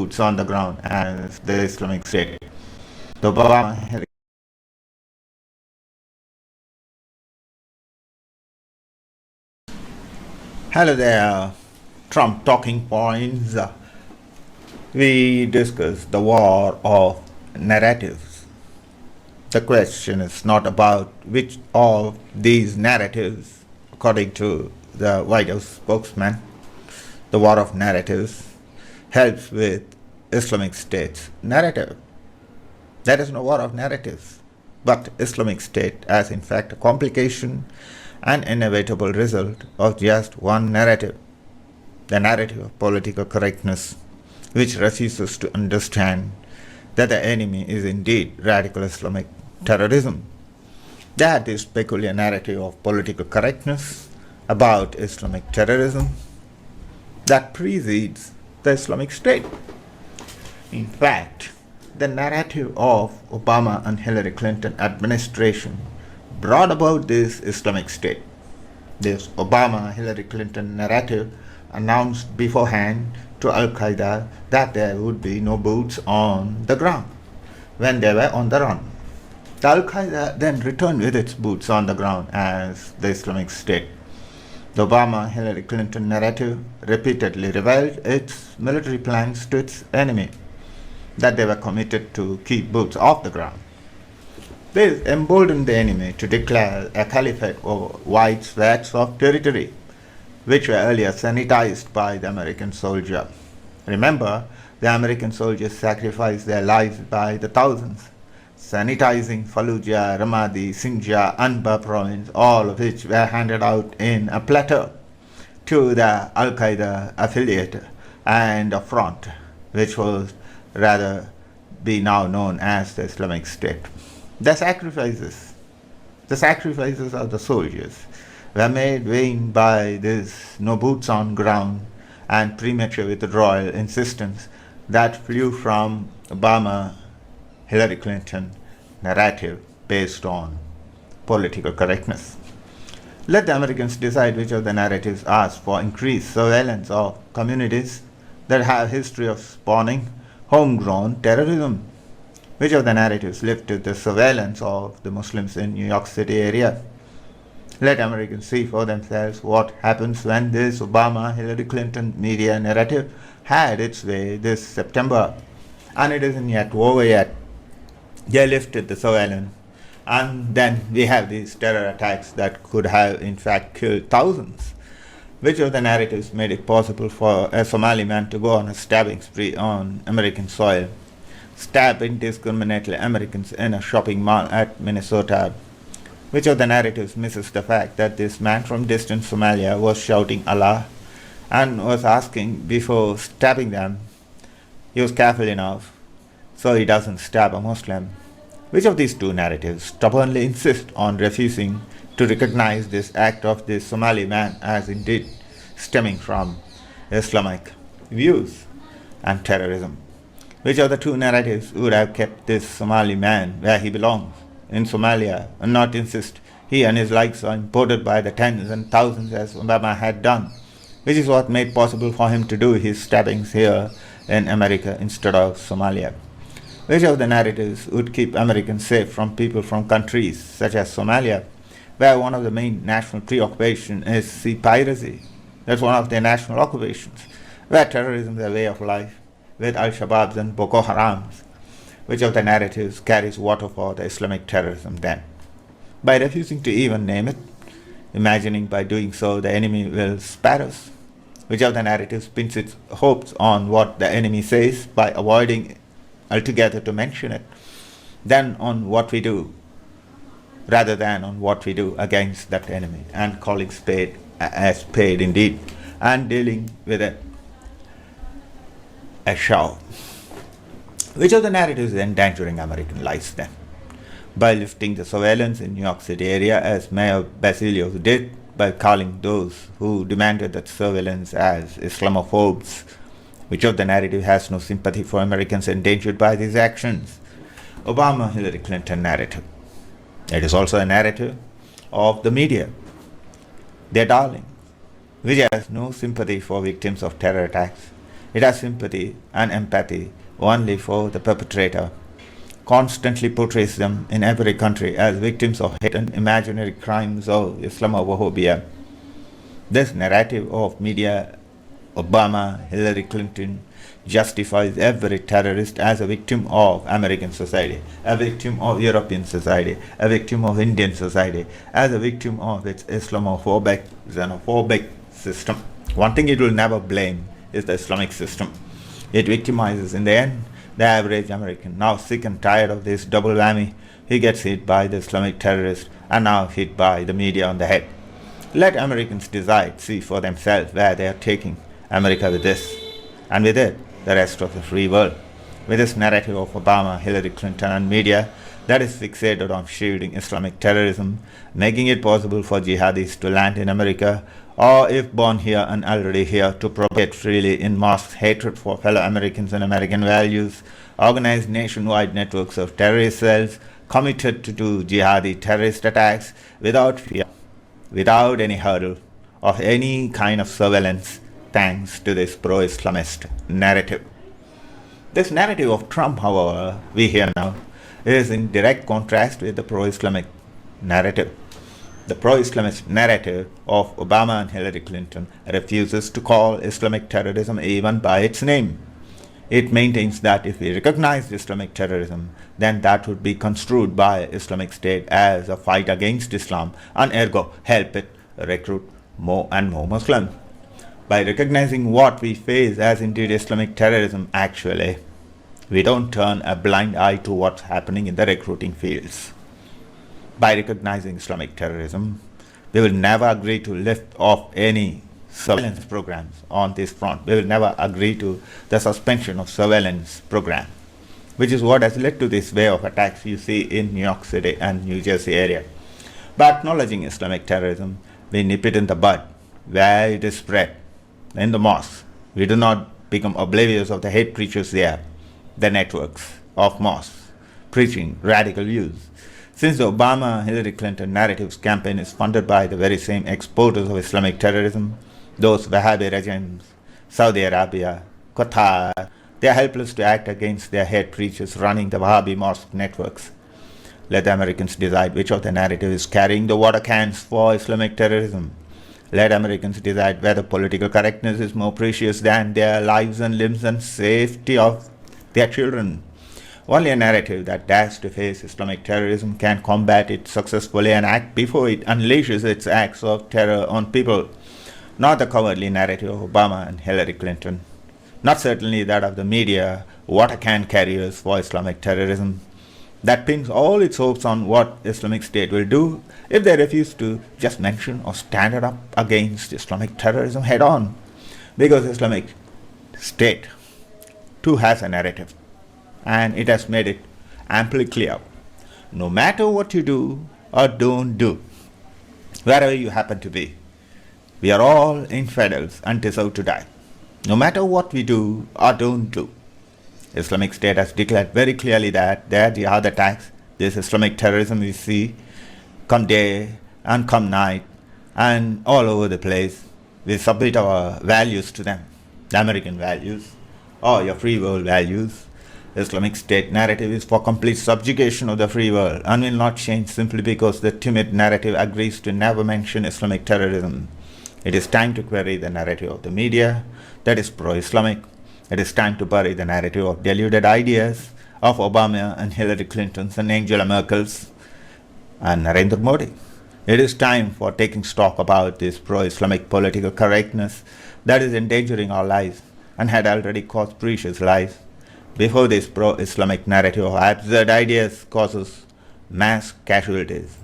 boots on the ground as the Islamic State. The Obama Hello there, Trump talking points. We discussed the war of narratives. The question is not about which of these narratives, according to the White House spokesman, the war of narratives helps with Islamic State's narrative. There is no war of narratives, but Islamic State as in fact a complication and inevitable result of just one narrative, the narrative of political correctness, which refuses to understand that the enemy is indeed radical Islamic terrorism. That this peculiar narrative of political correctness about Islamic terrorism that precedes the Islamic State. In fact, the narrative of Obama and Hillary Clinton administration brought about this Islamic State. This Obama-Hillary Clinton narrative announced beforehand to Al-Qaeda that there would be no boots on the ground when they were on the run. The Al-Qaeda then returned with its boots on the ground as the Islamic State. The Obama-Hillary Clinton narrative repeatedly revealed its military plans to its enemy, that they were committed to keep boots off the ground. This emboldened the enemy to declare a caliphate over wide swathes of territory, which were earlier sanitized by the American soldier. Remember, the American soldiers sacrificed their lives by the thousands, sanitizing Fallujah, Ramadi, Sinjar, Anbar province, all of which were handed out in a platter to the Al-Qaeda affiliate and a front, which was rather be now known as the Islamic State. The sacrifices of the soldiers were made vain by this no boots on ground and premature withdrawal insistence that flew from Obama-Hillary Clinton narrative based on political correctness. Let the Americans decide which of the narratives ask for increased surveillance of communities that have history of spawning homegrown terrorism. Which of the narratives lifted the surveillance of the Muslims in New York City area? Let Americans see for themselves what happens when this Obama-Hillary Clinton media narrative had its way this September. And it isn't yet over yet. They lifted the surveillance. And then we have these terror attacks that could have in fact killed thousands. Which of the narratives made it possible for a Somali man to go on a stabbing spree on American soil, stab indiscriminately Americans in a shopping mall at Minnesota? Which of the narratives misses the fact that this man from distant Somalia was shouting Allah and was asking before stabbing them, he was careful enough so he doesn't stab a Muslim? Which of these two narratives stubbornly insist on refusing to recognize this act of this Somali man as indeed stemming from Islamic views and terrorism? Which of the two narratives would have kept this Somali man where he belongs, in Somalia, and not insist he and his likes are imported by the tens and thousands as Obama had done, which is what made possible for him to do his stabbings here in America instead of Somalia? Which of the narratives would keep Americans safe from people from countries such as Somalia, where one of the main national preoccupations is sea piracy? That's one of their national occupations, where terrorism is a way of life, with Al-Shabaabs and Boko Harams. Which of the narratives carries water for the Islamic terrorism then? By refusing to even name it, imagining by doing so the enemy will spare us? Which of the narratives pins its hopes on what the enemy says by avoiding altogether to mention it, then on what we do, rather than on what we do against that enemy, and calling spade as spade indeed, and dealing with it as shall? Which of the narratives is endangering American lives then? By lifting the surveillance in New York City area as Mayor Basilios did, by calling those who demanded that surveillance as Islamophobes? Which of the narrative has no sympathy for Americans endangered by these actions? Obama-Hillary Clinton narrative. It is also a narrative of the media, their darling, which has no sympathy for victims of terror attacks, It has sympathy and empathy only for the perpetrator, constantly portrays them in every country as victims of hate and imaginary crimes of Islamophobia. This narrative of media, Obama, Hillary Clinton, justifies every terrorist as a victim of American society, a victim of European society, a victim of Indian society, as a victim of its Islamophobic, xenophobic system. One thing it will never blame is the Islamic system. It victimizes in the end the average American. Now sick and tired of this double whammy, he gets hit by the Islamic terrorist and now hit by the media on the head. Let Americans decide, see for themselves where they are taking America with this, and with it, the rest of the free world. With this narrative of Obama, Hillary Clinton and media that is fixated on shielding Islamic terrorism, making it possible for jihadis to land in America, or if born here and already here, to propagate freely in mass hatred for fellow Americans and American values, organize nationwide networks of terrorist cells committed to do jihadi terrorist attacks without fear, without any hurdle of any kind of surveillance, thanks to this pro-Islamist narrative. This narrative of Trump, however, we hear now, is in direct contrast with the pro-Islamic narrative. The pro-Islamist narrative of Obama and Hillary Clinton refuses to call Islamic terrorism even by its name. It maintains that if we recognize Islamic terrorism, then that would be construed by Islamic State as a fight against Islam and ergo help it recruit more and more Muslims. By recognizing what we face as indeed Islamic terrorism actually, we don't turn a blind eye to what's happening in the recruiting fields. By recognizing Islamic terrorism, we will never agree to lift off any surveillance programs on this front. We will never agree to the suspension of surveillance program, which is what has led to this wave of attacks you see in New York City and New Jersey area. By acknowledging Islamic terrorism, we nip it in the bud where it is spread, in the mosques. We do not become oblivious of the hate preachers there, the networks of mosques preaching radical views. Since the Obama-Hillary Clinton narratives campaign is funded by the very same exporters of Islamic terrorism, those Wahhabi regimes, Saudi Arabia, Qatar, they are helpless to act against their hate preachers running the Wahhabi mosque networks. Let the Americans decide which of the narrative is carrying the water cans for Islamic terrorism. Let Americans decide whether political correctness is more precious than their lives and limbs and safety of their children. Only a narrative that dares to face Islamic terrorism can combat it successfully and act before it unleashes its acts of terror on people. Not the cowardly narrative of Obama and Hillary Clinton. Not certainly that of the media, water can carriers for Islamic terrorism, that pins all its hopes on what Islamic State will do if they refuse to just mention or stand up against Islamic terrorism head on. Because Islamic State too has a narrative, and it has made it amply clear. No matter what you do or don't do, wherever you happen to be, we are all infidels and deserve to die. No matter what we do or don't do, Islamic State has declared very clearly that their jihad attacks, this Islamic terrorism we see, come day and come night and all over the place, we submit our values to them, the American values or your free world values. Islamic State narrative is for complete subjugation of the free world and will not change simply because the timid narrative agrees to never mention Islamic terrorism. It is time to query the narrative of the media that is pro-Islamic. It is time to bury the narrative of deluded ideas of Obama and Hillary Clinton's and Angela Merkel's and Narendra Modi. It is time for taking stock about this pro-Islamic political correctness that is endangering our lives and had already caused precious lives before this pro-Islamic narrative of absurd ideas causes mass casualties.